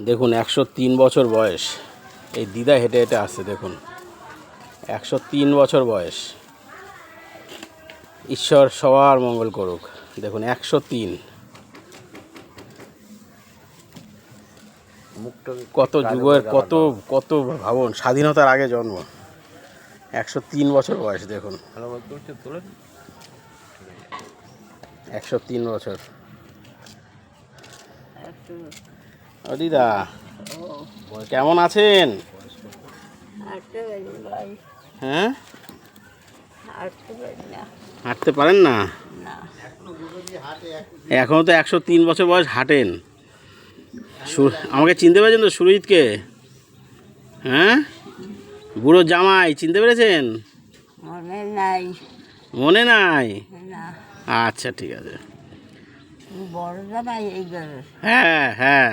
দেখুন 103 বছর বয়স এই দিদা হেঁটে হেঁটে আসছে। দেখুন 103 বছর বয়স। ঈশ্বর সবার মঙ্গল করুক। দেখুন 103, কত যুগের কত কত ভাবুন, স্বাধীনতার আগে জন্ম। 103 বছর বয়স। দেখুন 103 বছর। ও দিদা কেমন আছেন? হ্যাঁ, হাঁটতে পারেন না এখনো তো? 103 বছর বয়স, হাঁটেন? আমাকে চিনতে পেরেছেন তো, সুরজিৎকে? হ্যাঁ, বুড়ো জামাই চিনতে পেরেছেন? মনে নাই? আচ্ছা ঠিক আছে। হ্যাঁ হ্যাঁ,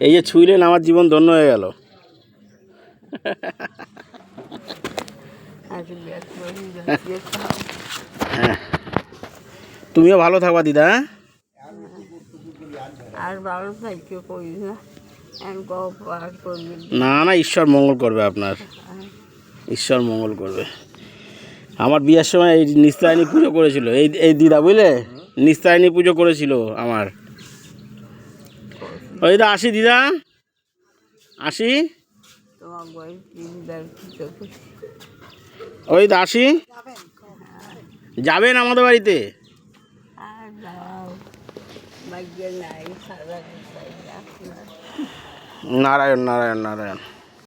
এই যে ছুঁইলেন, আমার জীবন ধন্য হয়ে গেল। হ্যাঁ, তুমিও ভালো থাকবা দিদা। না না, ঈশ্বর মঙ্গল করবে আপনার, ঈশ্বর মঙ্গল করবে। আমার বিয়ের সময় এই নিস্তারিণী পুজো করেছিল এই দিদা, বুঝলে? নিস্তারিণী পুজো করেছিল আমার। ওই দিদা আসি, দিদা আসি, ওই দিদা আসি। যাবেন আমাদের বাড়িতে? নারায়ণ নারায়ণ নারায়ণ।